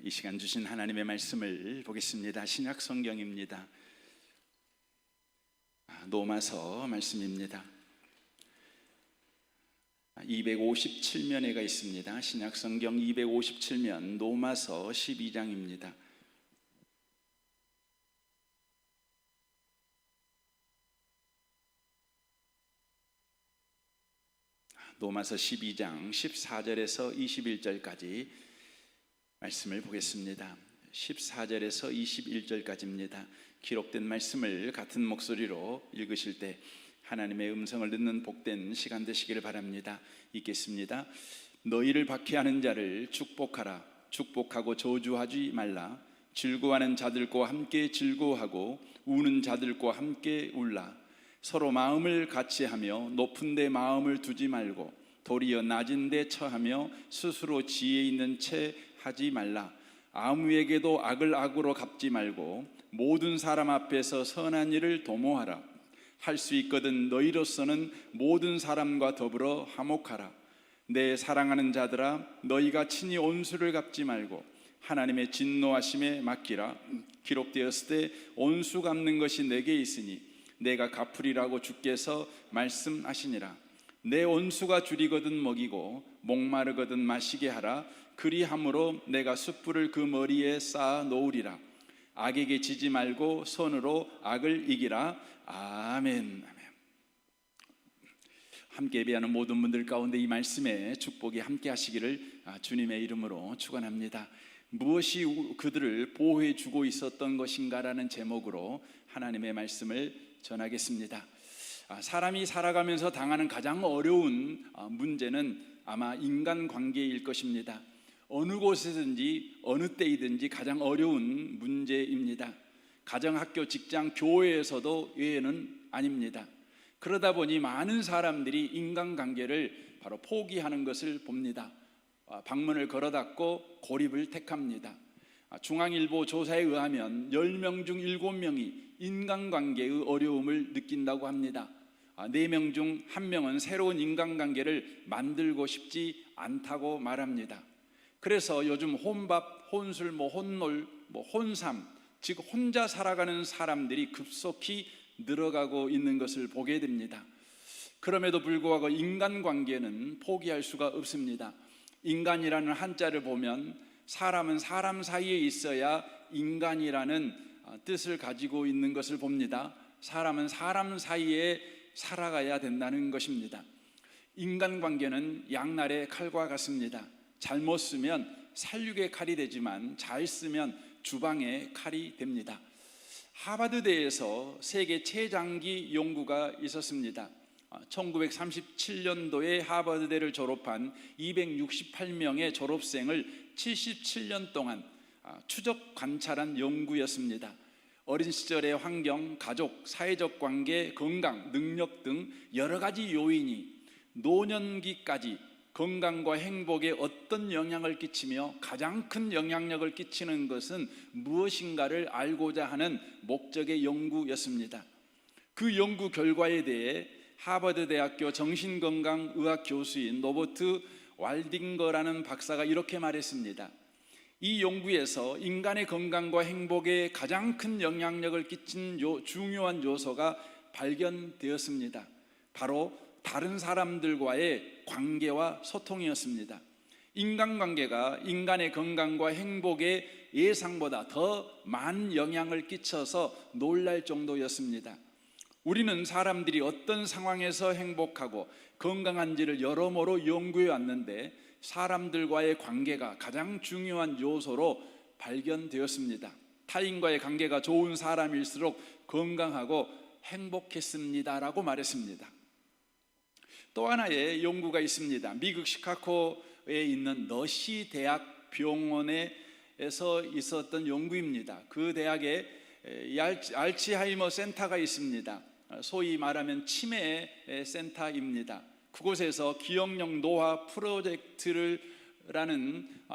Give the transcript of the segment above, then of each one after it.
이 시간 주신 하나님의 말씀을 보겠습니다. 신약 성경입니다. 로마서 말씀입니다. 257면에가 있습니다. 신약 성경 257면 로마서 12장입니다. 로마서 12장 14절에서 21절까지 말씀을 보겠습니다. 14절에서 21절까지입니다. 기록된 말씀을 같은 목소리로 읽으실 때 하나님의 음성을 듣는 복된 시간 되시기를 바랍니다. 읽겠습니다. 너희를 박해하는 자를 축복하라. 축복하고 저주하지 말라. 즐거워하는 자들과 함께 즐거워하고 우는 자들과 함께 울라. 서로 마음을 같이하며 높은 데 마음을 두지 말고 도리어 낮은 데 처하며 스스로 지혜 있는 채 하지 말라. 아무에게도 악을 악으로 갚지 말고 모든 사람 앞에서 선한 일을 도모하라. 할 수 있거든 너희로서는 모든 사람과 더불어 화목하라. 내 사랑하는 자들아, 너희가 친히 온수를 갚지 말고 하나님의 진노하심에 맡기라. 기록되었을 때 온수 갚는 것이 내게 있으니 내가 갚으리라고 주께서 말씀하시니라. 내 온수가 줄이거든 먹이고 목마르거든 마시게 하라. 그리함으로 내가 숯불을 그 머리에 쌓아 놓으리라. 악에게 지지 말고 손으로 악을 이기라. 아멘. 함께 예배하는 모든 분들 가운데 이 말씀에 축복이 함께 하시기를 주님의 이름으로 축원합니다. 무엇이 그들을 보호해 주고 있었던 것인가라는 제목으로 하나님의 말씀을 전하겠습니다. 사람이 살아가면서 당하는 가장 어려운 문제는 아마 인간관계일 것입니다. 어느 곳에든지 어느 때이든지 가장 어려운 문제입니다. 가정, 학교, 직장, 교회에서도 예외는 아닙니다. 그러다 보니 많은 사람들이 인간관계를 바로 포기하는 것을 봅니다. 방문을 걸어 닫고 고립을 택합니다. 중앙일보 조사에 의하면 10명 중 7명이 인간관계의 어려움을 느낀다고 합니다. 4명 중 1명은 새로운 인간관계를 만들고 싶지 않다고 말합니다. 그래서 요즘 혼밥, 혼술, 혼놀, 혼삼, 즉 혼자 살아가는 사람들이 급속히 늘어가고 있는 것을 보게 됩니다. 그럼에도 불구하고 인간관계는 포기할 수가 없습니다. 인간이라는 한자를 보면 사람은 사람 사이에 있어야 인간이라는 뜻을 가지고 있는 것을 봅니다. 사람은 사람 사이에 살아가야 된다는 것입니다. 인간관계는 양날의 칼과 같습니다. 잘못 쓰면 살육의 칼이 되지만 잘 쓰면 주방의 칼이 됩니다. 하버드대에서 세계 최장기 연구가 있었습니다. 1937년도에 하버드대를 졸업한 268명의 졸업생을 77년 동안 추적 관찰한 연구였습니다. 어린 시절의 환경, 가족, 사회적 관계, 건강, 능력 등 여러 가지 요인이 노년기까지 건강과 행복에 어떤 영향을 끼치며 가장 큰 영향력을 끼치는 것은 무엇인가를 알고자 하는 목적의 연구였습니다. 그 연구 결과에 대해 하버드 대학교 정신건강의학 교수인 로버트 왈딩거라는 박사가 이렇게 말했습니다. 이 연구에서 인간의 건강과 행복에 가장 큰 영향력을 끼친 중요한 요소가 발견되었습니다. 바로 다른 사람들과의 관계와 소통이었습니다. 인간관계가 인간의 건강과 행복에 예상보다 더 많은 영향을 끼쳐서 놀랄 정도였습니다. 우리는 사람들이 어떤 상황에서 행복하고 건강한지를 여러모로 연구해 왔는데 사람들과의 관계가 가장 중요한 요소로 발견되었습니다. 타인과의 관계가 좋은 사람일수록 건강하고 행복했습니다라고 말했습니다. 또 하나의 연구가 있습니다. 미국 시카고에 있는 너시 대학 병원에서 있었던 연구입니다. 그 대학에 알츠하이머 센터가 있습니다. 소위 말하면 치매 센터입니다. 그곳에서 기억력 노화 프로젝트라는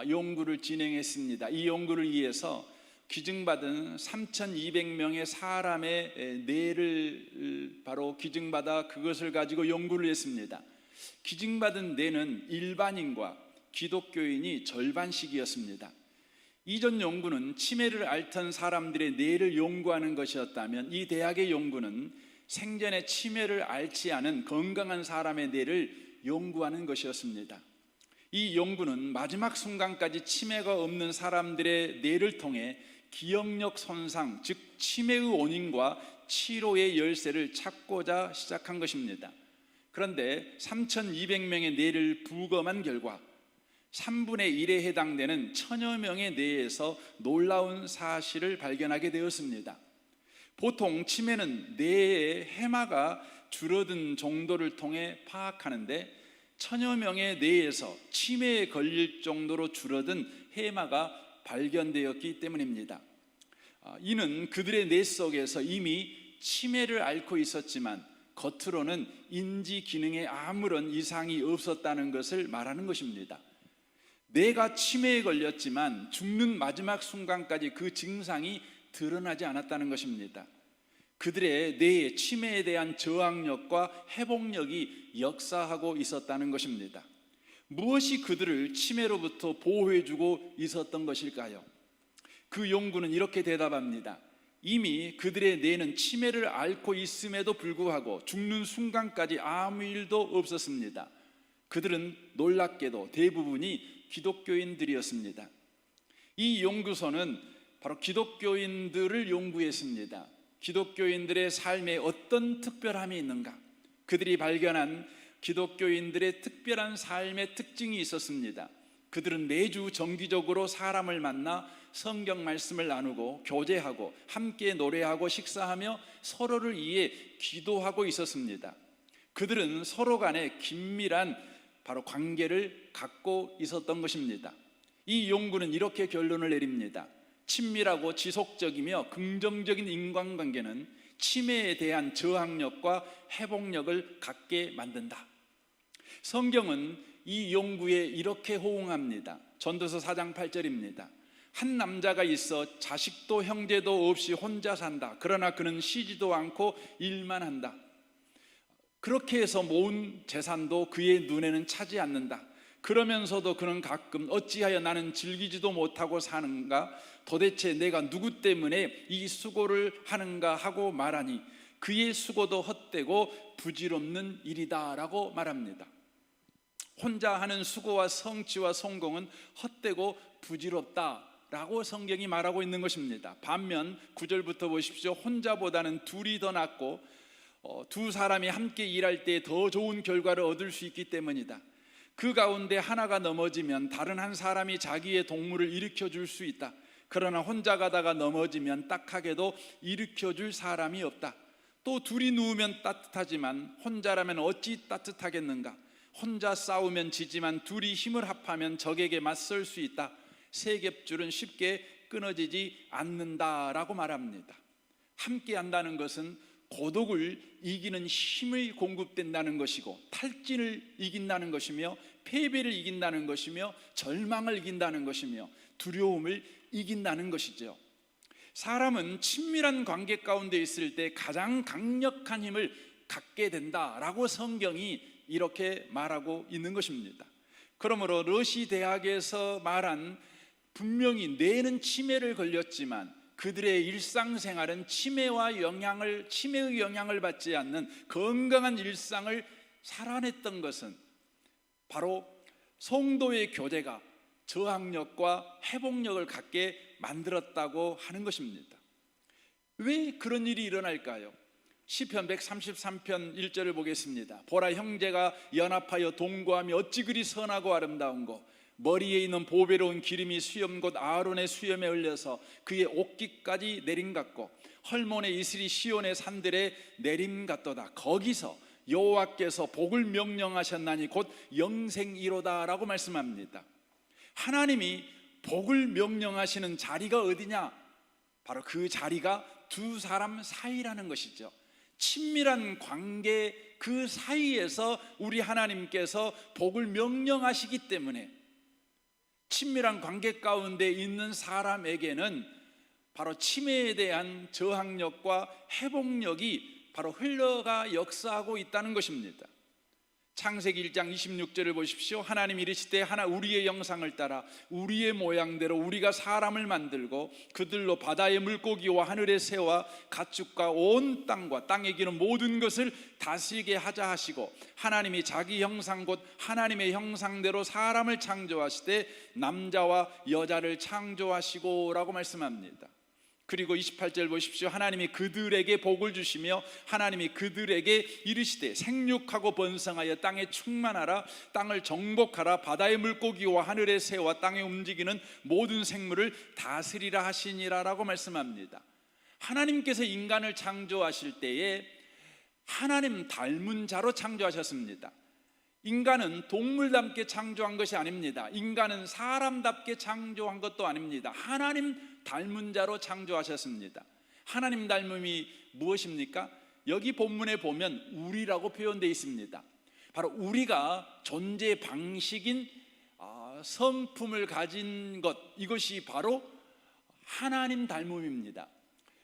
연구를 진행했습니다. 이 연구를 위해서 기증받은 3,200명의 사람의 뇌를 바로 기증받아 그것을 가지고 연구를 했습니다. 기증받은 뇌는 일반인과 기독교인이 절반씩이었습니다. 이전 연구는 치매를 앓던 사람들의 뇌를 연구하는 것이었다면, 이 대학의 연구는 생전에 치매를 앓지 않은 건강한 사람의 뇌를 연구하는 것이었습니다. 이 연구는 마지막 순간까지 치매가 없는 사람들의 뇌를 통해 기억력 손상, 즉 치매의 원인과 치료의 열쇠를 찾고자 시작한 것입니다. 그런데 3,200명의 뇌를 부검한 결과 3분의 1에 해당되는 1,000여 명의 뇌에서 놀라운 사실을 발견하게 되었습니다. 보통 치매는 뇌의 해마가 줄어든 정도를 통해 파악하는데, 1,000여 명의 뇌에서 치매에 걸릴 정도로 줄어든 해마가 발견되었기 때문입니다. 이는 그들의 뇌 속에서 이미 치매를 앓고 있었지만 겉으로는 인지 기능에 아무런 이상이 없었다는 것을 말하는 것입니다. 뇌가 치매에 걸렸지만 죽는 마지막 순간까지 그 증상이 드러나지 않았다는 것입니다. 그들의 뇌의 치매에 대한 저항력과 회복력이 역사하고 있었다는 것입니다. 무엇이 그들을 치매로부터 보호해주고 있었던 것일까요? 그 연구는 이렇게 대답합니다. 이미 그들의 뇌는 치매를 앓고 있음에도 불구하고 죽는 순간까지 아무 일도 없었습니다. 그들은 놀랍게도 대부분이 기독교인들이었습니다. 이 연구소는 바로 기독교인들을 연구했습니다. 기독교인들의 삶에 어떤 특별함이 있는가? 그들이 발견한 기독교인들의 특별한 삶의 특징이 있었습니다. 그들은 매주 정기적으로 사람을 만나 성경 말씀을 나누고 교제하고 함께 노래하고 식사하며 서로를 위해 기도하고 있었습니다. 그들은 서로 간에 긴밀한 바로 관계를 갖고 있었던 것입니다. 이 연구는 이렇게 결론을 내립니다. 친밀하고 지속적이며 긍정적인 인간관계는 치매에 대한 저항력과 회복력을 갖게 만든다. 성경은 이 연구에 이렇게 호응합니다. 전도서 4장 8절입니다. 한 남자가 있어 자식도 형제도 없이 혼자 산다. 그러나 그는 쉬지도 않고 일만 한다. 그렇게 해서 모은 재산도 그의 눈에는 차지 않는다. 그러면서도 그는 가끔 어찌하여 나는 즐기지도 못하고 사는가? 도대체 내가 누구 때문에 이 수고를 하는가 하고 말하니 그의 수고도 헛되고 부질없는 일이다 라고 말합니다. 혼자 하는 수고와 성취와 성공은 헛되고 부질없다 라고 성경이 말하고 있는 것입니다. 반면 9절부터 보십시오. 혼자보다는 둘이 더 낫고 두 사람이 함께 일할 때 더 좋은 결과를 얻을 수 있기 때문이다. 그 가운데 하나가 넘어지면 다른 한 사람이 자기의 동물을 일으켜 줄 수 있다. 그러나 혼자 가다가 넘어지면 딱하게도 일으켜 줄 사람이 없다. 또 둘이 누우면 따뜻하지만 혼자라면 어찌 따뜻하겠는가? 혼자 싸우면 지지만 둘이 힘을 합하면 적에게 맞설 수 있다. 세 겹줄은 쉽게 끊어지지 않는다라고 말합니다. 함께 한다는 것은 고독을 이기는 힘이 공급된다는 것이고, 탈진을 이긴다는 것이며, 패배를 이긴다는 것이며, 절망을 이긴다는 것이며, 두려움을 이긴다는 것이죠. 사람은 친밀한 관계 가운데 있을 때 가장 강력한 힘을 갖게 된다라고 성경이 이렇게 말하고 있는 것입니다. 그러므로 러시 대학에서 말한, 분명히 뇌는 치매를 걸렸지만 그들의 일상생활은 치매의 영향을 받지 않는 건강한 일상을 살아냈던 것은 바로 성도의 교제가 저항력과 회복력을 갖게 만들었다고 하는 것입니다. 왜 그런 일이 일어날까요? 시편 133편 1절을 보겠습니다. 보라, 형제가 연합하여 동거하며 어찌 그리 선하고 아름다운고, 머리에 있는 보배로운 기름이 수염 곧 아론의 수염에 흘려서 그의 옷깃까지 내림 같고, 헐몬의 이슬이 시온의 산들에 내림 같도다. 거기서 여호와께서 복을 명령하셨나니 곧 영생이로다라고 말씀합니다. 하나님이 복을 명령하시는 자리가 어디냐? 바로 그 자리가 두 사람 사이라는 것이죠. 친밀한 관계 그 사이에서 우리 하나님께서 복을 명령하시기 때문에, 친밀한 관계 가운데 있는 사람에게는 바로 치매에 대한 저항력과 회복력이 바로 흘러가 역사하고 있다는 것입니다. 창세기 1장 26절을 보십시오. 하나님이 이르시되 우리의 형상을 따라 우리의 모양대로 우리가 사람을 만들고 그들로 바다의 물고기와 하늘의 새와 가축과 온 땅과 땅에 기는 모든 것을 다스리게 하자 하시고, 하나님이 자기 형상 곧 하나님의 형상대로 사람을 창조하시되 남자와 여자를 창조하시고 라고 말씀합니다. 그리고 28절 보십시오. 하나님이 그들에게 복을 주시며 하나님이 그들에게 이르시되 생육하고 번성하여 땅에 충만하라, 땅을 정복하라, 바다의 물고기와 하늘의 새와 땅에 움직이는 모든 생물을 다스리라 하시니라 라고 말씀합니다. 하나님께서 인간을 창조하실 때에 하나님 닮은 자로 창조하셨습니다. 인간은 동물답게 창조한 것이 아닙니다. 인간은 사람답게 창조한 것도 아닙니다. 하나님 닮은 자로 창조하셨습니다. 하나님 닮음이 무엇입니까? 여기 본문에 보면 우리라고 표현되어 있습니다. 바로 우리가 존재 방식인 성품을 가진 것, 이것이 바로 하나님 닮음입니다.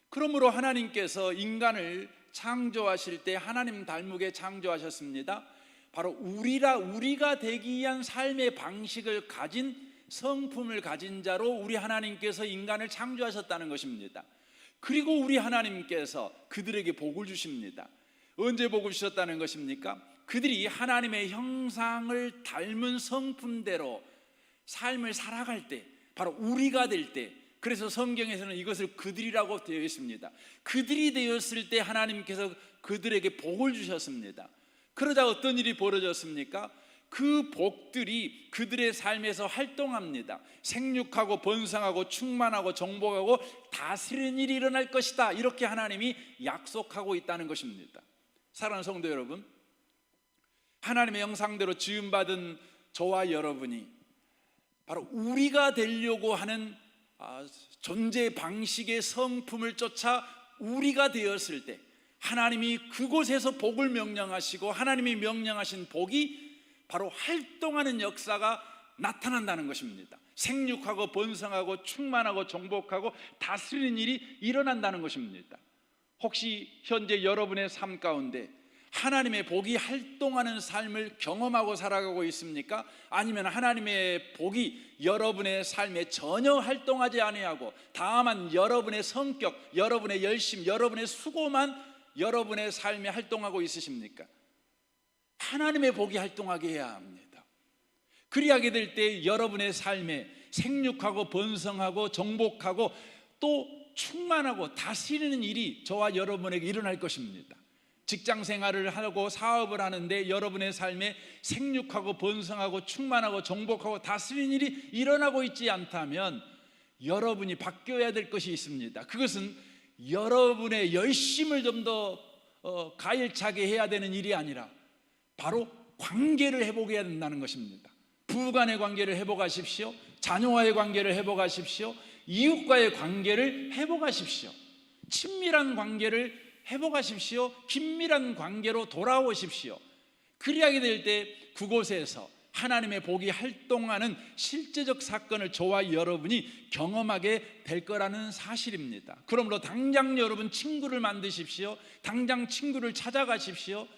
그러므로 하나님께서 인간을 창조하실 때 하나님 닮게 창조하셨습니다. 바로 우리가 되기 위한 삶의 방식을 가진, 성품을 가진 자로 우리 하나님께서 인간을 창조하셨다는 것입니다. 그리고 우리 하나님께서 그들에게 복을 주십니다. 언제 복을 주셨다는 것입니까? 그들이 하나님의 형상을 닮은 성품대로 삶을 살아갈 때, 바로 우리가 될 때, 그래서 성경에서는 이것을 그들이라고 되어 있습니다. 그들이 되었을 때 하나님께서 그들에게 복을 주셨습니다. 그러자 어떤 일이 벌어졌습니까? 그 복들이 그들의 삶에서 활동합니다. 생육하고 번성하고 충만하고 정복하고 다스리는 일이 일어날 것이다, 이렇게 하나님이 약속하고 있다는 것입니다. 사랑하는 성도 여러분, 하나님의 형상대로 지음받은 저와 여러분이 바로 우리가 되려고 하는 존재 방식의 성품을 쫓아 우리가 되었을 때 하나님이 그곳에서 복을 명령하시고 하나님이 명령하신 복이 바로 활동하는 역사가 나타난다는 것입니다. 생육하고 번성하고 충만하고 정복하고 다스리는 일이 일어난다는 것입니다. 혹시 현재 여러분의 삶 가운데 하나님의 복이 활동하는 삶을 경험하고 살아가고 있습니까? 아니면 하나님의 복이 여러분의 삶에 전혀 활동하지 아니하고 다만 여러분의 성격, 여러분의 열심, 여러분의 수고만 여러분의 삶에 활동하고 있으십니까? 하나님의 복이 활동하게 해야 합니다. 그리하게 될 때 여러분의 삶에 생육하고 번성하고 정복하고 또 충만하고 다스리는 일이 저와 여러분에게 일어날 것입니다. 직장 생활을 하고 사업을 하는데 여러분의 삶에 생육하고 번성하고 충만하고 정복하고 다스리는 일이 일어나고 있지 않다면 여러분이 바뀌어야 될 것이 있습니다. 그것은 여러분의 열심을 좀 더 가열차게 해야 되는 일이 아니라 바로 관계를 회복해야 된다는 것입니다. 부부 간의 관계를 회복하십시오. 자녀와의 관계를 회복하십시오. 이웃과의 관계를 회복하십시오. 친밀한 관계를 회복하십시오. 긴밀한 관계로 돌아오십시오. 그리하게 될 때 그곳에서 하나님의 복이 활동하는 실제적 사건을 저와 여러분이 경험하게 될 거라는 사실입니다. 그러므로 당장 여러분 친구를 만드십시오. 당장 친구를 찾아가십시오.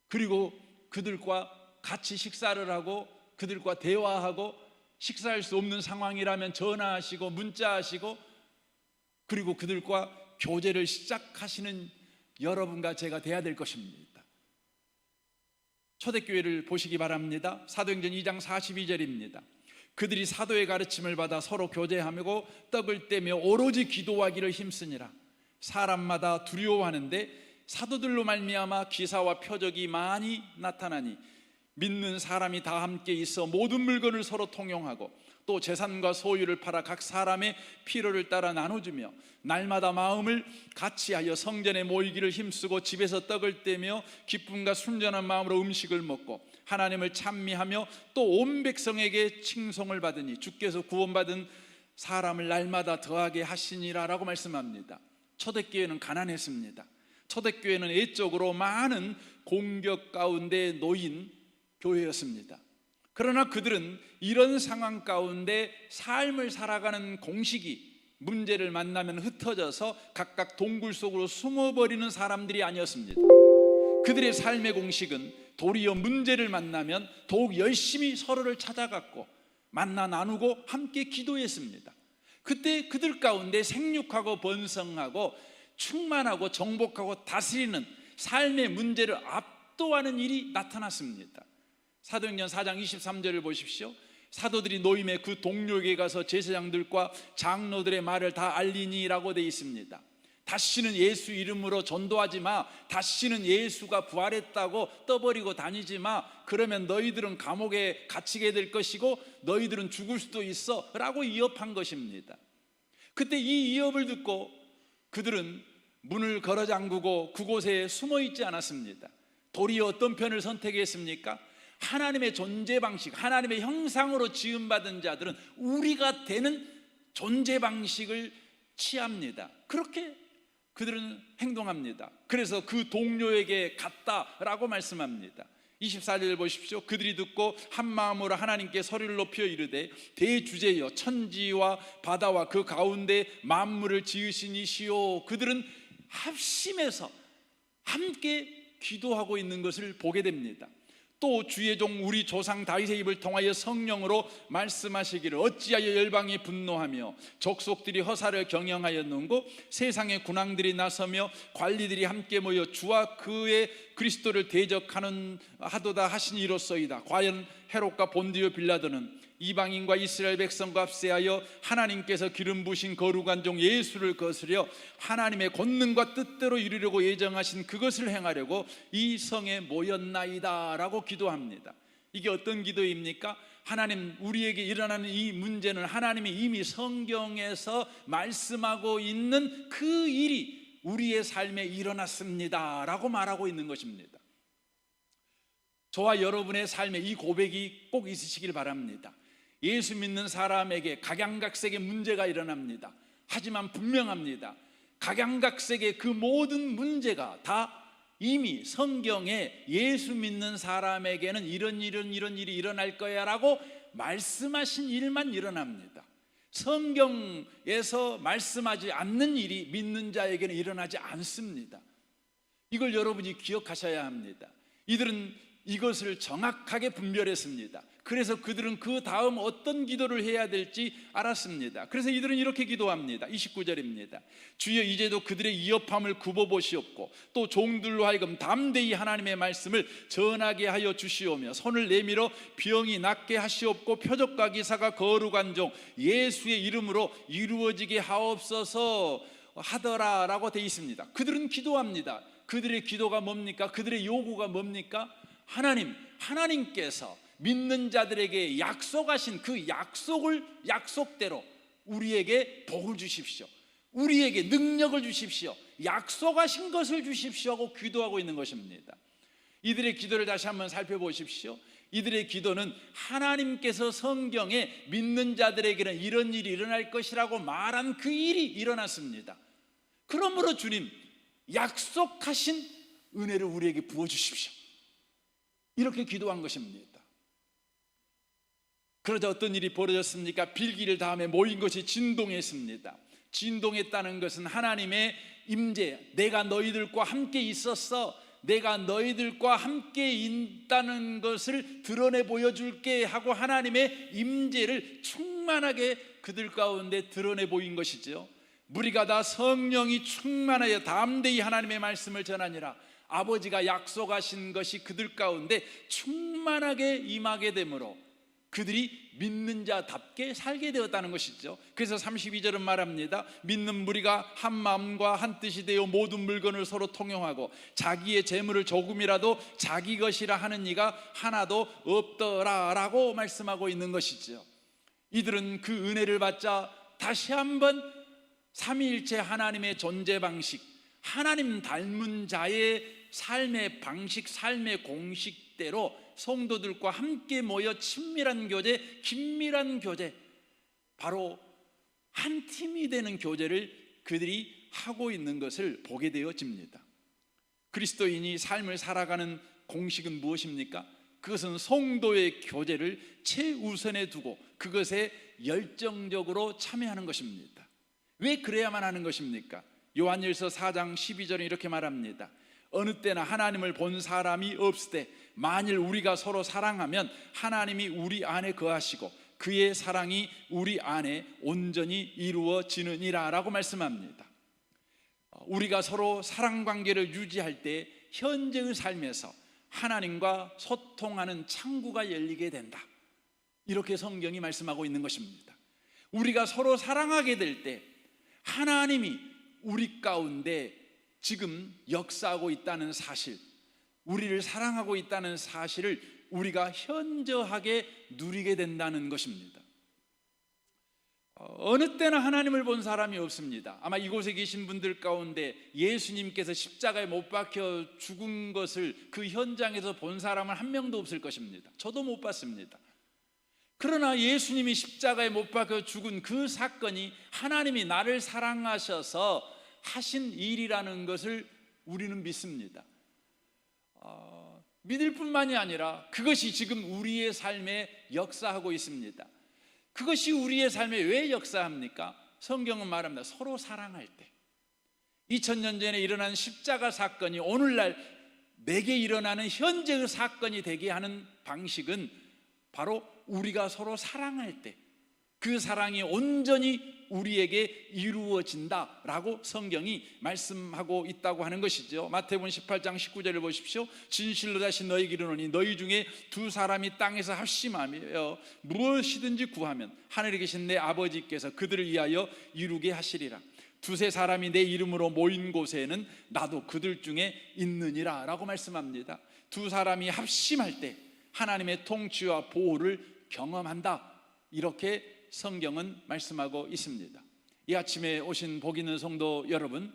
그리고 그들과 같이 식사를 하고 그들과 대화하고, 식사할 수 없는 상황이라면 전화하시고 문자하시고, 그리고 그들과 교제를 시작하시는 여러분과 제가 돼야 될 것입니다. 초대교회를 보시기 바랍니다. 사도행전 2장 42절입니다. 그들이 사도의 가르침을 받아 서로 교제하며 떡을 떼며 오로지 기도하기를 힘쓰니라. 사람마다 두려워하는데 사도들로 말미암아 기사와 표적이 많이 나타나니 믿는 사람이 다 함께 있어 모든 물건을 서로 통용하고 또 재산과 소유를 팔아 각 사람의 필요를 따라 나눠주며 날마다 마음을 같이하여 성전에 모이기를 힘쓰고 집에서 떡을 떼며 기쁨과 순전한 마음으로 음식을 먹고 하나님을 찬미하며 또 온 백성에게 칭송을 받으니 주께서 구원받은 사람을 날마다 더하게 하시니라 라고 말씀합니다. 초대교회는 가난했습니다. 초대교회는 애적으로 많은 공격 가운데 놓인 교회였습니다. 그러나 그들은 이런 상황 가운데 삶을 살아가는 공식이 문제를 만나면 흩어져서 각각 동굴 속으로 숨어버리는 사람들이 아니었습니다. 그들의 삶의 공식은 도리어 문제를 만나면 더욱 열심히 서로를 찾아갔고 만나 나누고 함께 기도했습니다. 그때 그들 가운데 생육하고 번성하고 충만하고 정복하고 다스리는 삶의 문제를 압도하는 일이 나타났습니다. 사도행전 4장 23절을 보십시오. 사도들이 노임에 그 동료에게 가서 제사장들과 장로들의 말을 다 알리니라고 되어 있습니다. 다시는 예수 이름으로 전도하지 마. 다시는 예수가 부활했다고 떠버리고 다니지 마. 그러면 너희들은 감옥에 갇히게 될 것이고 너희들은 죽을 수도 있어 라고 위협한 것입니다. 그때 이 위협을 듣고 그들은 문을 걸어 잠그고 그곳에 숨어 있지 않았습니다. 도리어 어떤 편을 선택했습니까? 하나님의 존재 방식, 하나님의 형상으로 지음받은 자들은 우리가 되는 존재 방식을 취합니다. 그렇게 그들은 행동합니다. 그래서 그 동료에게 갔다라고 말씀합니다. 24절 보십시오. 그들이 듣고 한 마음으로 하나님께 소리를 높여 이르되 대주제여 천지와 바다와 그 가운데 만물을 지으신 이시오. 그들은 합심해서 함께 기도하고 있는 것을 보게 됩니다. 또 주의 종 우리 조상 다윗의 입을 통하여 성령으로 말씀하시기를 어찌하여 열방이 분노하며 족속들이 허사를 경영하였는고 세상의 군왕들이 나서며 관리들이 함께 모여 주와 그의 그리스도를 대적하는 하도다 하신 이로소이다. 과연 헤롯과 본디오 빌라도는 이방인과 이스라엘 백성과 합세하여 하나님께서 기름 부으신 거룩한 종 예수를 거스려 하나님의 권능과 뜻대로 이루려고 예정하신 그것을 행하려고 이 성에 모였나이다 라고 기도합니다. 이게 어떤 기도입니까? 하나님, 우리에게 일어나는 이 문제는 하나님이 이미 성경에서 말씀하고 있는 그 일이 우리의 삶에 일어났습니다 라고 말하고 있는 것입니다. 저와 여러분의 삶에 이 고백이 꼭 있으시길 바랍니다. 예수 믿는 사람에게 각양각색의 문제가 일어납니다. 하지만 분명합니다. 각양각색의 그 모든 문제가 다 이미 성경에 예수 믿는 사람에게는 이런 일이 일어날 거야 라고 말씀하신 일만 일어납니다. 성경에서 말씀하지 않는 일이 믿는 자에게는 일어나지 않습니다. 이걸 여러분이 기억하셔야 합니다. 이들은 이것을 정확하게 분별했습니다. 그래서 그들은 그 다음 어떤 기도를 해야 될지 알았습니다. 그래서 이들은 이렇게 기도합니다. 29절입니다. 주여 이제도 그들의 위협함을 굽어보시옵고 또 종들로 하여금 담대히 하나님의 말씀을 전하게 하여 주시오며 손을 내밀어 병이 낫게 하시옵고 표적과 기사가 거룩한 종 예수의 이름으로 이루어지게 하옵소서 하더라라고 되어 있습니다. 그들은 기도합니다. 그들의 기도가 뭡니까? 그들의 요구가 뭡니까? 하나님께서 믿는 자들에게 약속하신 그 약속대로 우리에게 복을 주십시오. 우리에게 능력을 주십시오. 약속하신 것을 주십시오 하고 기도하고 있는 것입니다. 이들의 기도를 다시 한번 살펴보십시오. 이들의 기도는 하나님께서 성경에 믿는 자들에게는 이런 일이 일어날 것이라고 말한 그 일이 일어났습니다. 그러므로 주님, 약속하신 은혜를 우리에게 부어주십시오. 이렇게 기도한 것입니다. 그러자 어떤 일이 벌어졌습니까? 빌기를 다음에 모인 것이 진동했습니다. 진동했다는 것은 하나님의 임재, 내가 너희들과 함께 있었어, 내가 너희들과 함께 있다는 것을 드러내 보여줄게 하고 하나님의 임재를 충만하게 그들 가운데 드러내 보인 것이죠. 무리가 다 성령이 충만하여 담대히 하나님의 말씀을 전하니라. 아버지가 약속하신 것이 그들 가운데 충만하게 임하게 되므로 그들이 믿는 자답게 살게 되었다는 것이죠. 그래서 32절은 말합니다. 믿는 무리가 한 마음과 한 뜻이 되어 모든 물건을 서로 통용하고 자기의 재물을 조금이라도 자기 것이라 하는 이가 하나도 없더라라고 말씀하고 있는 것이죠. 이들은 그 은혜를 받자 다시 한번 삼위일체 하나님의 존재 방식, 하나님 닮은 자의 삶의 방식, 삶의 공식대로 성도들과 함께 모여 친밀한 교제, 긴밀한 교제, 바로 한 팀이 되는 교제를 그들이 하고 있는 것을 보게 되어집니다. 그리스도인이 삶을 살아가는 공식은 무엇입니까? 그것은 성도의 교제를 최우선에 두고 그것에 열정적으로 참여하는 것입니다. 왜 그래야만 하는 것입니까? 요한일서 4장 12절에 이렇게 말합니다. 어느 때나 하나님을 본 사람이 없으되 만일 우리가 서로 사랑하면 하나님이 우리 안에 거하시고 그의 사랑이 우리 안에 온전히 이루어지느니라 라고 말씀합니다. 우리가 서로 사랑 관계를 유지할 때 현재의 삶에서 하나님과 소통하는 창구가 열리게 된다, 이렇게 성경이 말씀하고 있는 것입니다. 우리가 서로 사랑하게 될 때 하나님이 우리 가운데 지금 역사하고 있다는 사실, 우리를 사랑하고 있다는 사실을 우리가 현저하게 누리게 된다는 것입니다. 어느 때나 하나님을 본 사람이 없습니다. 아마 이곳에 계신 분들 가운데 예수님께서 십자가에 못 박혀 죽은 것을 그 현장에서 본 사람은 한 명도 없을 것입니다. 저도 못 봤습니다. 그러나 예수님이 십자가에 못 박혀 죽은 그 사건이 하나님이 나를 사랑하셔서 하신 일이라는 것을 우리는 믿습니다. 믿을 뿐만이 아니라 그것이 지금 우리의 삶에 역사하고 있습니다. 그것이 우리의 삶에 왜 역사합니까? 성경은 말합니다. 서로 사랑할 때. 2000년 전에 일어난 십자가 사건이 오늘날 내게 일어나는 현재의 사건이 되게 하는 방식은 바로 우리가 서로 사랑할 때 그 사랑이 온전히 우리에게 이루어진다라고 성경이 말씀하고 있다고 하는 것이죠. 마태복음 18장 19절을 보십시오. 진실로 다시 너희에게 이르노니 너희 중에 두 사람이 땅에서 합심하며 무엇이든지 구하면 하늘에 계신 내 아버지께서 그들을 위하여 이루게 하시리라. 두세 사람이 내 이름으로 모인 곳에는 나도 그들 중에 있느니라 라고 말씀합니다. 두 사람이 합심할 때 하나님의 통치와 보호를 경험한다, 이렇게 성경은 말씀하고 있습니다. 이 아침에 오신 복 있는 성도 여러분,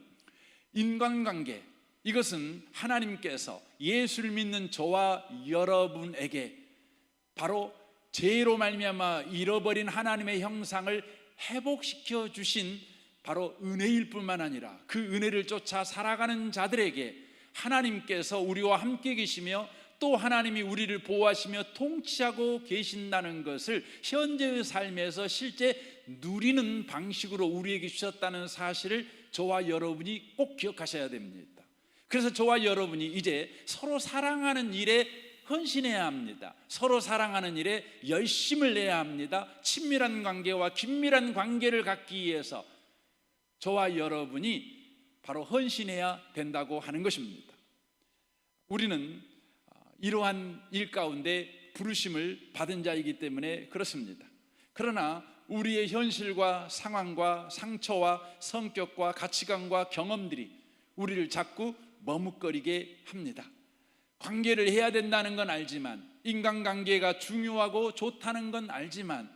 인간관계, 이것은 하나님께서 예수를 믿는 저와 여러분에게 바로 죄로 말미암아 잃어버린 하나님의 형상을 회복시켜 주신 바로 은혜일 뿐만 아니라 그 은혜를 쫓아 살아가는 자들에게 하나님께서 우리와 함께 계시며 또 하나님이 우리를 보호하시며 통치하고 계신다는 것을 현재의 삶에서 실제 누리는 방식으로 우리에게 주셨다는 사실을 저와 여러분이 꼭 기억하셔야 됩니다. 그래서 저와 여러분이 이제 서로 사랑하는 일에 헌신해야 합니다. 서로 사랑하는 일에 열심을 내야 합니다. 친밀한 관계와 긴밀한 관계를 갖기 위해서 저와 여러분이 바로 헌신해야 된다고 하는 것입니다. 우리는 이러한 일 가운데 부르심을 받은 자이기 때문에 그렇습니다. 그러나 우리의 현실과 상황과 상처와 성격과 가치관과 경험들이 우리를 자꾸 머뭇거리게 합니다. 관계를 해야 된다는 건 알지만, 인간관계가 중요하고 좋다는 건 알지만,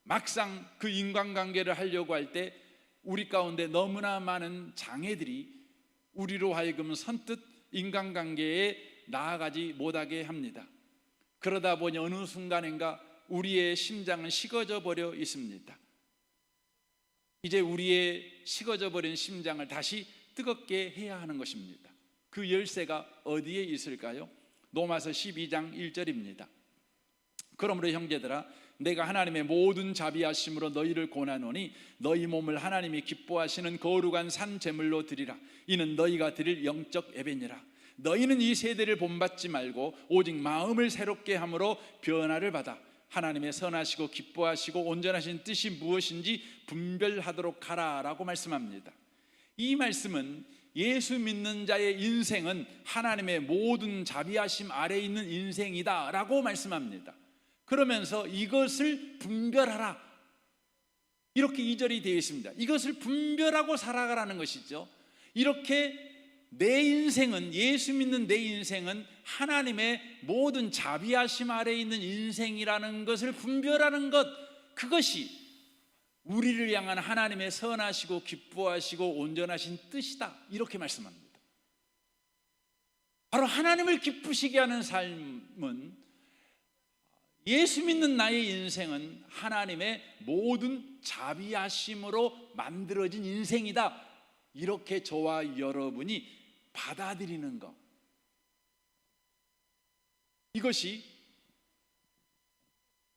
막상 그 인간관계를 하려고 할 때 우리 가운데 너무나 많은 장애들이 우리로 하여금 선뜻 인간관계에 나아가지 못하게 합니다. 그러다 보니 어느 순간인가 우리의 심장은 식어져 버려 있습니다. 이제 우리의 식어져 버린 심장을 다시 뜨겁게 해야 하는 것입니다. 그 열쇠가 어디에 있을까요? 로마서 12장 1절입니다. 그러므로 형제들아, 내가 하나님의 모든 자비하심으로 너희를 권하노니 너희 몸을 하나님이 기뻐하시는 거룩한 산 제물로 드리라. 이는 너희가 드릴 영적 예배니라. 너희는 이 세대를 본받지 말고 오직 마음을 새롭게 함으로 변화를 받아 하나님의 선하시고 기뻐하시고 온전하신 뜻이 무엇인지 분별하도록 하라 라고 말씀합니다. 이 말씀은 예수 믿는 자의 인생은 하나님의 모든 자비하심 아래에 있는 인생이다 라고 말씀합니다. 그러면서 이것을 분별하라, 이렇게 2절이 되어 있습니다. 이것을 분별하고 살아가라는 것이죠. 이렇게 내 인생은, 예수 믿는 내 인생은 하나님의 모든 자비하심 아래에 있는 인생이라는 것을 분별하는 것, 그것이 우리를 향한 하나님의 선하시고 기뻐하시고 온전하신 뜻이다, 이렇게 말씀합니다. 바로 하나님을 기쁘시게 하는 삶은, 예수 믿는 나의 인생은 하나님의 모든 자비하심으로 만들어진 인생이다, 이렇게 저와 여러분이 받아들이는 것, 이것이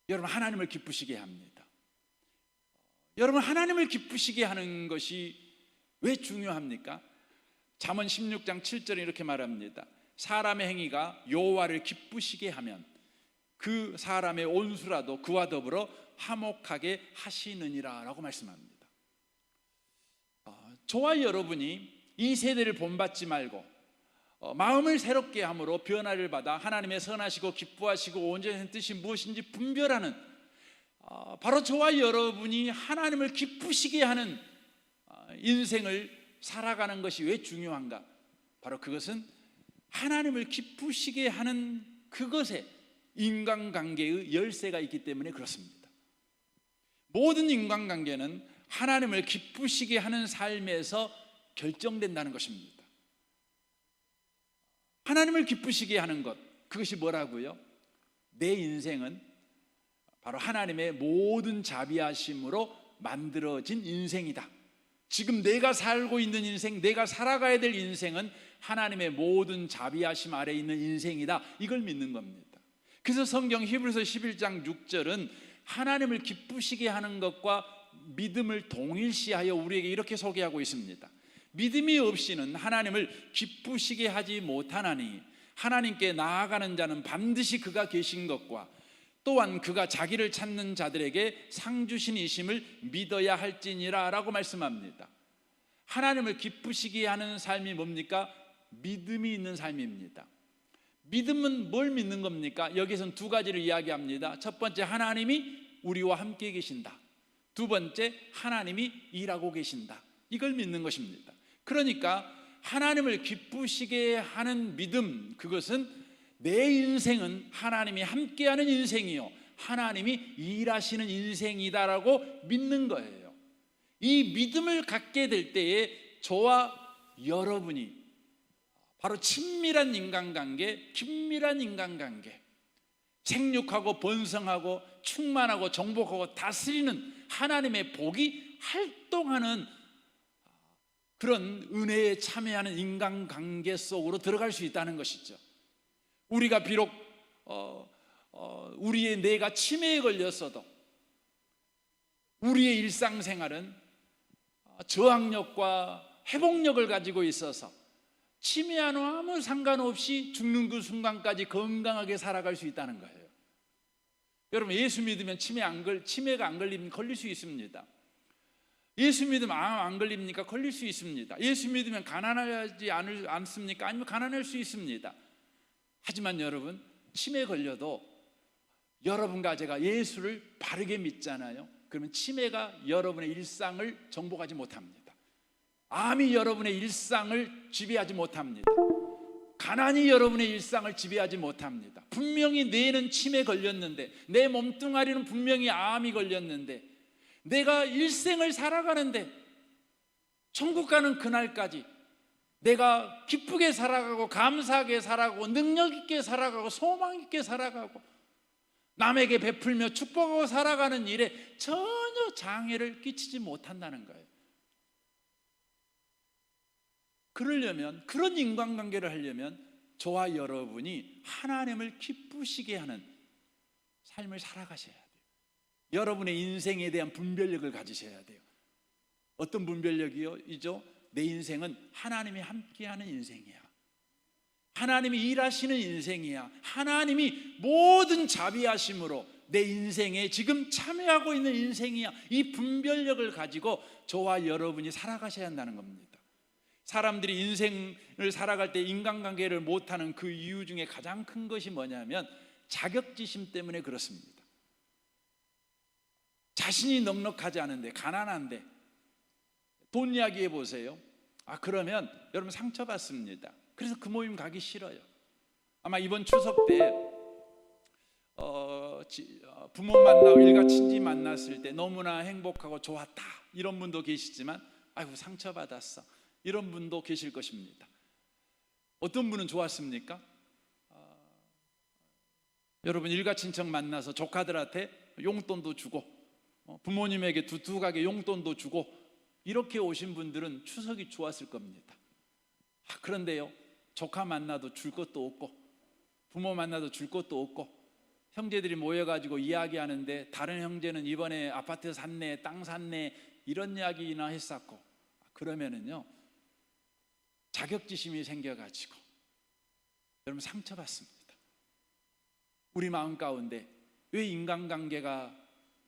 여러분 하나님을 기쁘시게 합니다. 여러분 하나님을 기쁘시게 하는 것이 왜 중요합니까? 잠언 16장 7절에 이렇게 말합니다. 사람의 행위가 여호와를 기쁘시게 하면 그 사람의 온수라도 그와 더불어 화목하게 하시느니라 라고 말씀합니다. 저와 여러분이 이 세대를 본받지 말고 마음을 새롭게 함으로 변화를 받아 하나님의 선하시고 기뻐하시고 온전한 뜻이 무엇인지 분별하는, 바로 저와 여러분이 하나님을 기쁘시게 하는 인생을 살아가는 것이 왜 중요한가? 바로 그것은 하나님을 기쁘시게 하는 그것에 인간관계의 열쇠가 있기 때문에 그렇습니다. 모든 인간관계는 하나님을 기쁘시게 하는 삶에서 결정된다는 것입니다. 하나님을 기쁘시게 하는 것, 그것이 뭐라고요? 내 인생은 바로 하나님의 모든 자비하심으로 만들어진 인생이다. 지금 내가 살고 있는 인생, 내가 살아가야 될 인생은 하나님의 모든 자비하심 아래에 있는 인생이다. 이걸 믿는 겁니다. 그래서 성경 히브리서 11장 6절은 하나님을 기쁘시게 하는 것과 믿음을 동일시하여 우리에게 이렇게 소개하고 있습니다. 믿음이 없이는 하나님을 기쁘시게 하지 못하나니 하나님께 나아가는 자는 반드시 그가 계신 것과 또한 그가 자기를 찾는 자들에게 상 주신 이심을 믿어야 할지니라 라고 말씀합니다. 하나님을 기쁘시게 하는 삶이 뭡니까? 믿음이 있는 삶입니다. 믿음은 뭘 믿는 겁니까? 여기서는 두 가지를 이야기합니다. 첫 번째, 하나님이 우리와 함께 계신다. 두 번째, 하나님이 일하고 계신다. 이걸 믿는 것입니다. 그러니까 하나님을 기쁘시게 하는 믿음, 그것은 내 인생은 하나님이 함께하는 인생이요 하나님이 일하시는 인생이다라고 믿는 거예요. 이 믿음을 갖게 될 때에 저와 여러분이 바로 친밀한 인간관계, 긴밀한 인간관계, 생육하고 번성하고 충만하고 정복하고 다스리는 하나님의 복이 활동하는 그런 은혜에 참여하는 인간관계 속으로 들어갈 수 있다는 것이죠. 우리가 비록 우리의 뇌가 치매에 걸렸어도 우리의 일상생활은 저항력과 회복력을 가지고 있어서 치매와는 아무 상관없이 죽는 그 순간까지 건강하게 살아갈 수 있다는 거예요. 여러분, 예수 믿으면 치매가 안 걸리면 걸릴 수 있습니다. 예수 믿으면 암 안 걸립니까? 걸릴 수 있습니다. 예수 믿으면 가난하지 않습니까? 아니면 가난할 수 있습니다. 하지만 여러분, 치매 걸려도 여러분과 제가 예수를 바르게 믿잖아요. 그러면 치매가 여러분의 일상을 정복하지 못합니다. 암이 여러분의 일상을 지배하지 못합니다. 가난이 여러분의 일상을 지배하지 못합니다. 분명히 뇌는 치매 걸렸는데, 내 몸뚱아리는 분명히 암이 걸렸는데, 내가 일생을 살아가는데 천국 가는 그날까지 내가 기쁘게 살아가고 감사하게 살아가고 능력 있게 살아가고 소망 있게 살아가고 남에게 베풀며 축복하고 살아가는 일에 전혀 장애를 끼치지 못한다는 거예요. 그러려면, 그런 인간관계를 하려면 저와 여러분이 하나님을 기쁘시게 하는 삶을 살아가셔야 돼요. 여러분의 인생에 대한 분별력을 가지셔야 돼요. 어떤 분별력이요? 내 인생은 하나님이 함께하는 인생이야. 하나님이 일하시는 인생이야. 하나님이 모든 자비하심으로 내 인생에 지금 참여하고 있는 인생이야. 이 분별력을 가지고 저와 여러분이 살아가셔야 한다는 겁니다. 사람들이 인생을 살아갈 때 인간관계를 못하는 그 이유 중에 가장 큰 것이 뭐냐면 자격지심 때문에 그렇습니다. 자신이 넉넉하지 않은데, 가난한데 돈 이야기해 보세요. 그러면 여러분 상처받습니다. 그래서 그 모임 가기 싫어요. 아마 이번 추석 때 부모 만나고 일가 친지 만났을 때 너무나 행복하고 좋았다 이런 분도 계시지만 아이고 상처받았어 이런 분도 계실 것입니다. 어떤 분은 좋았습니까? 여러분, 일가 친척 만나서 조카들한테 용돈도 주고 부모님에게 두둑하게 용돈도 주고 이렇게 오신 분들은 추석이 좋았을 겁니다. 그런데요, 조카 만나도 줄 것도 없고 부모 만나도 줄 것도 없고 형제들이 모여가지고 이야기하는데 다른 형제는 이번에 아파트 샀네, 땅 샀네 이런 이야기나 했었고, 그러면은요 자격지심이 생겨가지고 여러분 상처받습니다. 우리 마음 가운데 왜 인간관계가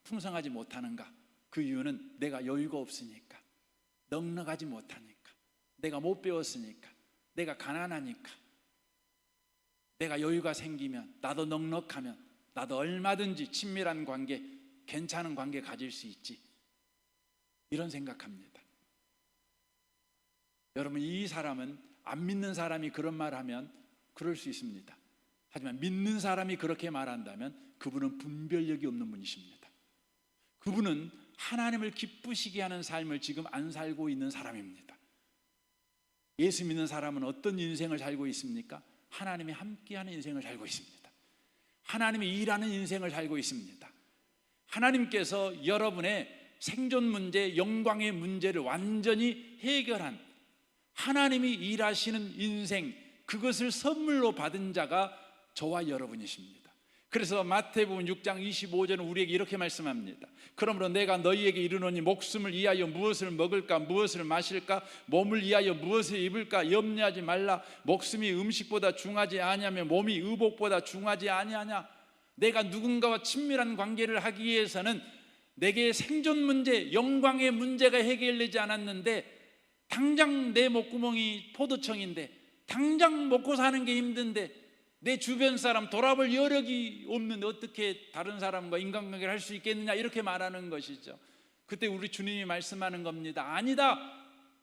풍성하지 못하는가? 그 이유는 내가 여유가 없으니까, 넉넉하지 못하니까, 내가 못 배웠으니까, 내가 가난하니까. 내가 여유가 생기면, 나도 넉넉하면 나도 얼마든지 친밀한 관계, 괜찮은 관계 가질 수 있지, 이런 생각합니다. 여러분, 이 사람은 안 믿는 사람이 그런 말 하면 그럴 수 있습니다. 하지만 믿는 사람이 그렇게 말한다면 그분은 분별력이 없는 분이십니다. 그분은 하나님을 기쁘시게 하는 삶을 지금 안 살고 있는 사람입니다. 예수 믿는 사람은 어떤 인생을 살고 있습니까? 하나님이 함께하는 인생을 살고 있습니다. 하나님이 일하는 인생을 살고 있습니다. 하나님께서 여러분의 생존 문제, 영광의 문제를 완전히 해결한, 하나님이 일하시는 인생, 그것을 선물로 받은 자가 저와 여러분이십니다. 그래서 마태복음 6장 25절은 우리에게 이렇게 말씀합니다. 그러므로 내가 너희에게 이르노니 목숨을 위하여 무엇을 먹을까, 무엇을 마실까, 몸을 위하여 무엇을 입을까 염려하지 말라. 목숨이 음식보다 중하지 아니하며 몸이 의복보다 중하지 아니하냐. 내가 누군가와 친밀한 관계를 하기 위해서는 내게 생존 문제, 영광의 문제가 해결되지 않았는데, 당장 내 목구멍이 포도청인데, 당장 먹고 사는 게 힘든데, 내 주변 사람 돌아볼 여력이 없는데 어떻게 다른 사람과 인간관계를 할 수 있겠느냐, 이렇게 말하는 것이죠. 그때 우리 주님이 말씀하는 겁니다. 아니다,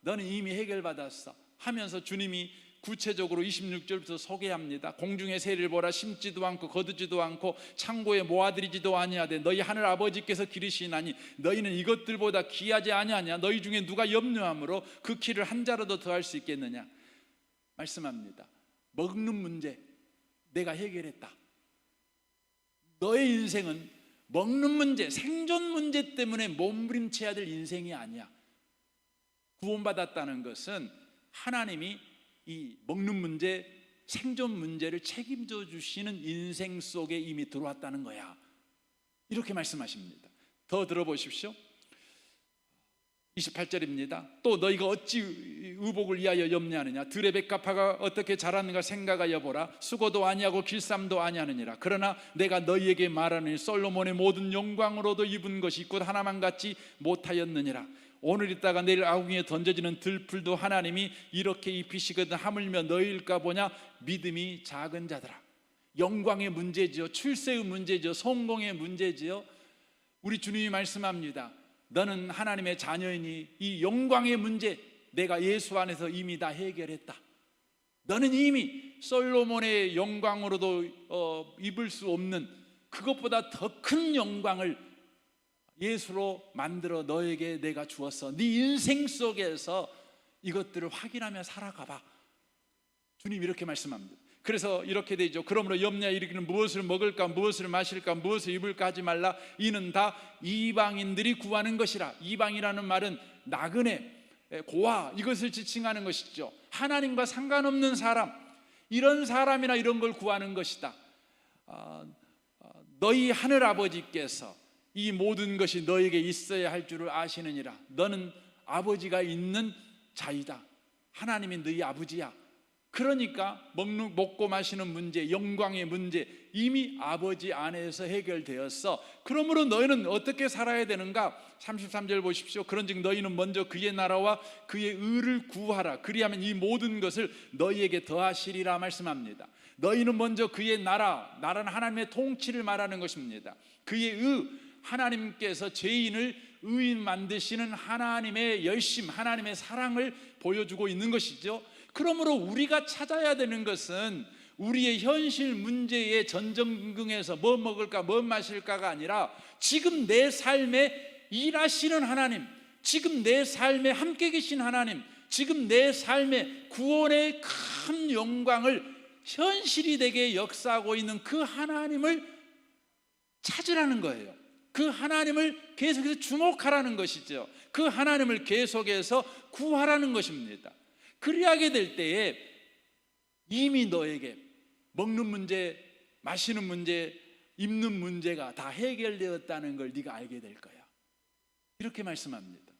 너는 이미 해결받았어 하면서 주님이 구체적으로 26절부터 소개합니다. 공중의 새를 보라, 심지도 않고 거두지도 않고 창고에 모아들이지도 아니하되 너희 하늘 아버지께서 기르시나니 너희는 이것들보다 귀하지 아니하냐. 너희 중에 누가 염려함으로 그 키를 한 자라도 더할 수 있겠느냐 말씀합니다. 먹는 문제 내가 해결했다. 너의 인생은 먹는 문제, 생존 문제 때문에 몸부림쳐야 될 인생이 아니야. 구원받았다는 것은 하나님이 이 먹는 문제, 생존 문제를 책임져 주시는 인생 속에 이미 들어왔다는 거야. 이렇게 말씀하십니다. 더 들어보십시오. 28절입니다. 또 너희가 어찌 의복을 위하여 염려하느냐. 들의 백합화가 어떻게 자라는가 생각하여 보라. 수고도 아니하고 길쌈도 아니하느니라. 그러나 내가 너희에게 말하노니 솔로몬의 모든 영광으로도 입은 것이 곧 하나만 같지 못하였느니라. 오늘 있다가 내일 아궁이에 던져지는 들풀도 하나님이 이렇게 입히시거든 하물며 너희일까 보냐. 믿음이 작은 자들아. 영광의 문제지요, 출세의 문제지요, 성공의 문제지요. 우리 주님이 말씀합니다. 너는 하나님의 자녀이니 이 영광의 문제 내가 예수 안에서 이미 다 해결했다. 너는 이미 솔로몬의 영광으로도 입을 수 없는 그것보다 더 큰 영광을 예수로 만들어 너에게 내가 주었어. 네 인생 속에서 이것들을 확인하며 살아가봐. 주님 이렇게 말씀합니다. 그래서 이렇게 되죠. 그러므로 염려에 이르기는 무엇을 먹을까, 무엇을 마실까, 무엇을 입을까 하지 말라. 이는 다 이방인들이 구하는 것이라. 이방이라는 말은 나그네, 고아, 이것을 지칭하는 것이죠. 하나님과 상관없는 사람, 이런 사람이나 이런 걸 구하는 것이다. 너희 하늘 아버지께서 이 모든 것이 너에게 있어야 할 줄을 아시느니라. 너는 아버지가 있는 자이다. 하나님이 너희 아버지야. 그러니까 먹고 마시는 문제, 영광의 문제 이미 아버지 안에서 해결되었어. 그러므로 너희는 어떻게 살아야 되는가? 33절 보십시오. 그런즉 너희는 먼저 그의 나라와 그의 의를 구하라. 그리하면 이 모든 것을 너희에게 더하시리라 말씀합니다. 너희는 먼저 그의 나라는 하나님의 통치를 말하는 것입니다. 그의 의, 하나님께서 죄인을 의인 만드시는 하나님의 열심, 하나님의 사랑을 보여주고 있는 것이죠. 그러므로 우리가 찾아야 되는 것은 우리의 현실 문제의 전전긍긍에서 뭐 먹을까, 뭐 마실까가 아니라 지금 내 삶에 일하시는 하나님, 지금 내 삶에 함께 계신 하나님, 지금 내 삶에 구원의 큰 영광을 현실이 되게 역사하고 있는 그 하나님을 찾으라는 거예요. 그 하나님을 계속해서 주목하라는 것이죠. 그 하나님을 계속해서 구하라는 것입니다. 그리하게 될 때에 이미 너에게 먹는 문제, 마시는 문제, 입는 문제가 다 해결되었다는 걸 네가 알게 될 거야. 이렇게 말씀합니다.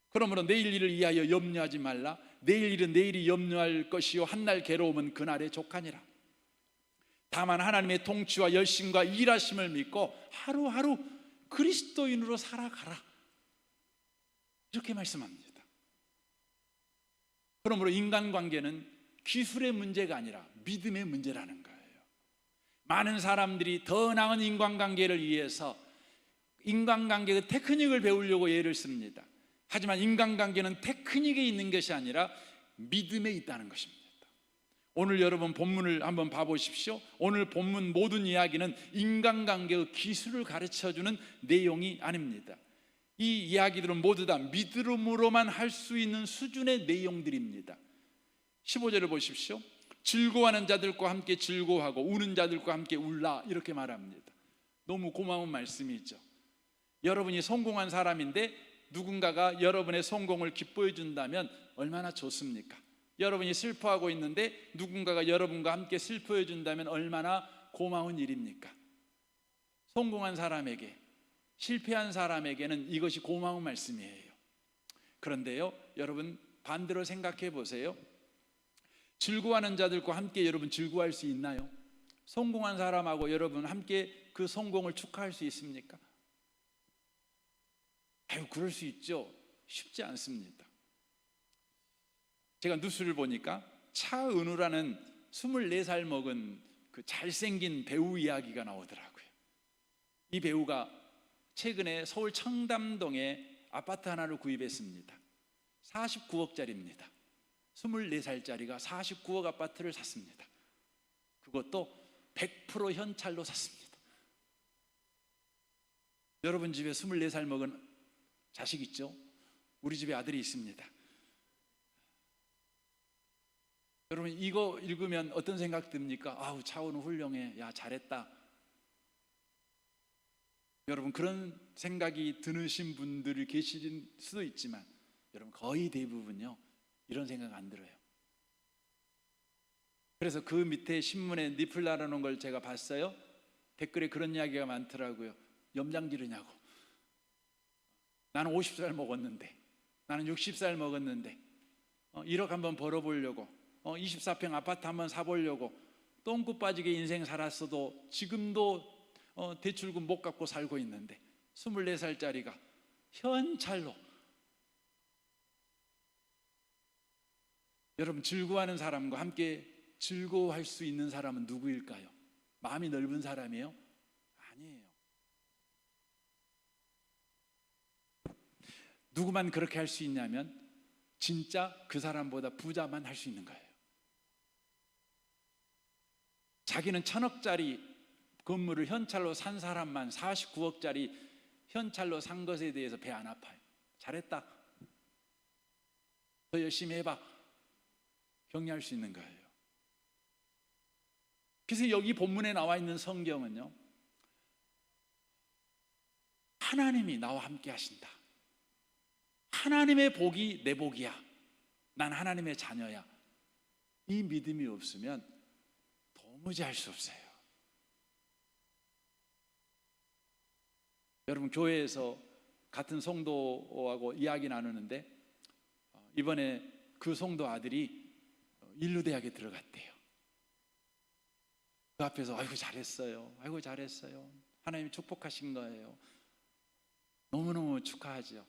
그러므로 내일 일을 위하여 염려하지 말라. 내일 일은 내일이 염려할 것이요 한날 괴로움은 그날의 족하니라. 다만 하나님의 통치와 열심과 일하심을 믿고 하루하루 그리스도인으로 살아가라, 이렇게 말씀합니다. 그러므로 인간관계는 기술의 문제가 아니라 믿음의 문제라는 거예요. 많은 사람들이 더 나은 인간관계를 위해서 인간관계의 테크닉을 배우려고 애를 씁니다. 하지만 인간관계는 테크닉에 있는 것이 아니라 믿음에 있다는 것입니다. 오늘 여러분 본문을 한번 봐보십시오. 오늘 본문 모든 이야기는 인간관계의 기술을 가르쳐주는 내용이 아닙니다. 이 이야기들은 모두 다 믿음으로만 할 수 있는 수준의 내용들입니다. 15절을 보십시오. 즐거워하는 자들과 함께 즐거워하고 우는 자들과 함께 울라, 이렇게 말합니다. 너무 고마운 말씀이죠. 여러분이 성공한 사람인데 누군가가 여러분의 성공을 기뻐해 준다면 얼마나 좋습니까? 여러분이 슬퍼하고 있는데 누군가가 여러분과 함께 슬퍼해 준다면 얼마나 고마운 일입니까? 성공한 사람에게, 실패한 사람에게는 이것이 고마운 말씀이에요. 그런데요, 여러분 반대로 생각해 보세요. 즐거워하는 자들과 함께 여러분 즐거워할 수 있나요? 성공한 사람하고 여러분 함께 그 성공을 축하할 수 있습니까? 그럴 수 있죠. 쉽지 않습니다. 제가 뉴스를 보니까 차은우라는 24살 먹은 그 잘생긴 배우 이야기가 나오더라고요. 이 배우가 최근에 서울 청담동에 아파트 하나를 구입했습니다. 49억짜리입니다. 24살짜리가 49억 아파트를 샀습니다. 그것도 100% 현찰로 샀습니다. 여러분 집에 24살 먹은 자식 있죠? 우리 집에 아들이 있습니다. 여러분 이거 읽으면 어떤 생각 듭니까? 아우, 차은우 훌륭해, 야 잘했다. 여러분 그런 생각이 드는 분들이 계실 수도 있지만 여러분 거의 대부분요 이런 생각 안 들어요. 그래서 그 밑에 신문에 니플 나라는 걸 제가 봤어요. 댓글에 그런 이야기가 많더라고요. 염장 지르냐고. 나는 50살 먹었는데, 나는 60살 먹었는데 1억 한번 벌어보려고 24평 아파트 한번 사보려고 똥꼬 빠지게 인생 살았어도 지금도 대출금 못 갚고 살고 있는데 24살짜리가 현찰로. 여러분 즐거워하는 사람과 함께 즐거워할 수 있는 사람은 누구일까요? 마음이 넓은 사람이에요? 아니에요. 누구만 그렇게 할 수 있냐면 진짜 그 사람보다 부자만 할 수 있는 거예요. 자기는 1000억짜리 건물을 현찰로 산 사람만 49억짜리 현찰로 산 것에 대해서 배 안 아파요. 잘했다, 더 열심히 해봐, 격려할 수 있는 거예요. 그래서 여기 본문에 나와 있는 성경은요, 하나님이 나와 함께 하신다, 하나님의 복이 내 복이야, 난 하나님의 자녀야, 이 믿음이 없으면 도무지 할 수 없어요. 여러분 교회에서 같은 성도하고 이야기 나누는데 이번에 그 성도 아들이 인류대학에 들어갔대요. 그 앞에서 아이고 잘했어요, 아이고 잘했어요, 하나님이 축복하신 거예요, 너무너무 축하하죠.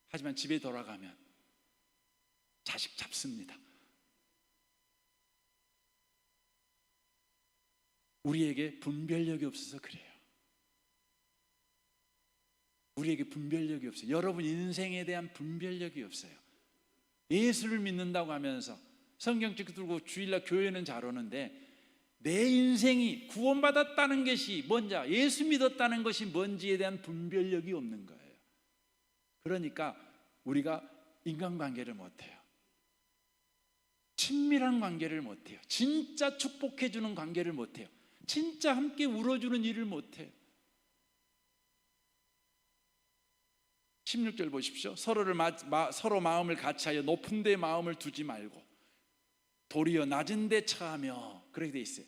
하지만 집에 돌아가면 자식 잡습니다. 우리에게 분별력이 없어서 그래요. 우리에게 분별력이 없어요. 여러분 인생에 대한 분별력이 없어요. 예수를 믿는다고 하면서 성경책 들고 주일날 교회는 잘 오는데 내 인생이 구원받았다는 것이 뭔지, 예수 믿었다는 것이 뭔지에 대한 분별력이 없는 거예요. 그러니까 우리가 인간관계를 못해요. 친밀한 관계를 못해요. 진짜 축복해주는 관계를 못해요. 진짜 함께 울어주는 일을 못해요. 16절 보십시오. 서로 마음을 같이하여 높은 데 마음을 두지 말고 도리어 낮은 데 처하며, 그렇게 돼 있어요.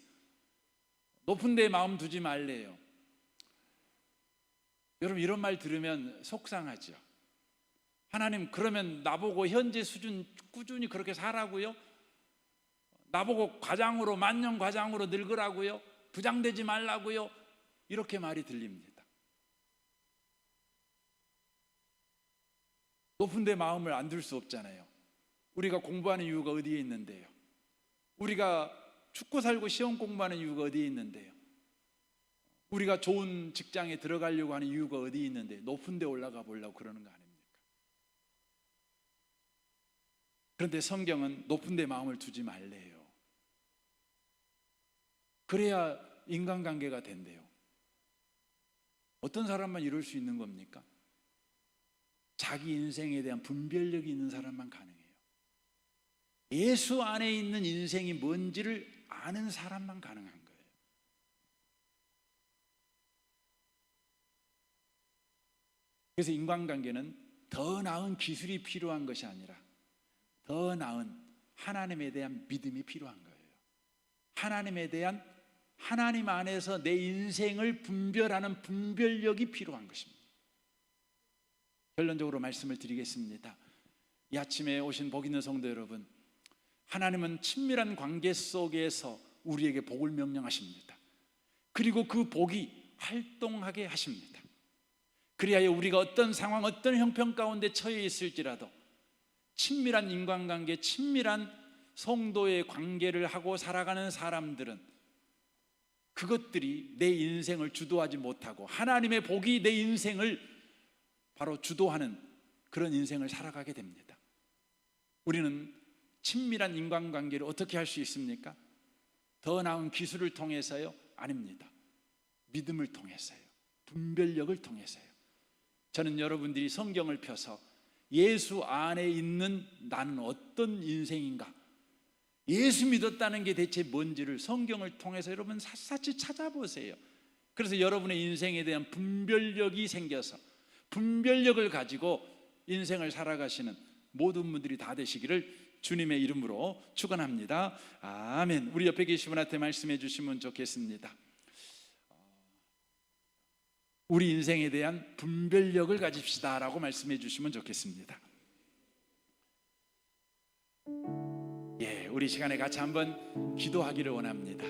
높은 데 마음 두지 말래요. 여러분 이런 말 들으면 속상하죠. 하나님, 그러면 나보고 현재 수준 꾸준히 그렇게 살라고요? 나보고 과장으로, 만년 과장으로 늙으라고요? 부장되지 말라고요? 이렇게 말이 들립니다. 높은 데 마음을 안 둘 수 없잖아요. 우리가 공부하는 이유가 어디에 있는데요? 우리가 죽고 살고 시험 공부하는 이유가 어디에 있는데요? 우리가 좋은 직장에 들어가려고 하는 이유가 어디에 있는데 높은 데 올라가 보려고 그러는 거 아닙니까? 그런데 성경은 높은 데 마음을 두지 말래요. 그래야 인간관계가 된대요. 어떤 사람만 이룰 수 있는 겁니까? 자기 인생에 대한 분별력이 있는 사람만 가능해요. 예수 안에 있는 인생이 뭔지를 아는 사람만 가능한 거예요. 그래서 인간관계는 더 나은 기술이 필요한 것이 아니라 더 나은 하나님에 대한 믿음이 필요한 거예요. 하나님에 대한, 하나님 안에서 내 인생을 분별하는 분별력이 필요한 것입니다. 결론적으로 말씀을 드리겠습니다. 이 아침에 오신 복 있는 성도 여러분, 하나님은 친밀한 관계 속에서 우리에게 복을 명령하십니다. 그리고 그 복이 활동하게 하십니다. 그리하여 우리가 어떤 상황, 어떤 형편 가운데 처해 있을지라도 친밀한 인간관계, 친밀한 성도의 관계를 하고 살아가는 사람들은 그것들이 내 인생을 주도하지 못하고 하나님의 복이 내 인생을 바로 주도하는 그런 인생을 살아가게 됩니다. 우리는 친밀한 인간관계를 어떻게 할 수 있습니까? 더 나은 기술을 통해서요? 아닙니다. 믿음을 통해서요. 분별력을 통해서요. 저는 여러분들이 성경을 펴서 예수 안에 있는 나는 어떤 인생인가, 예수 믿었다는 게 대체 뭔지를 성경을 통해서 여러분 샅샅이 찾아보세요. 그래서 여러분의 인생에 대한 분별력이 생겨서 분별력을 가지고 인생을 살아가시는 모든 분들이 다 되시기를 주님의 이름으로 축원합니다. 아멘. 우리 옆에 계신 분한테 말씀해 주시면 좋겠습니다. 우리 인생에 대한 분별력을 가집시다 라고 말씀해 주시면 좋겠습니다. 예, 우리 시간에 같이 한번 기도하기를 원합니다.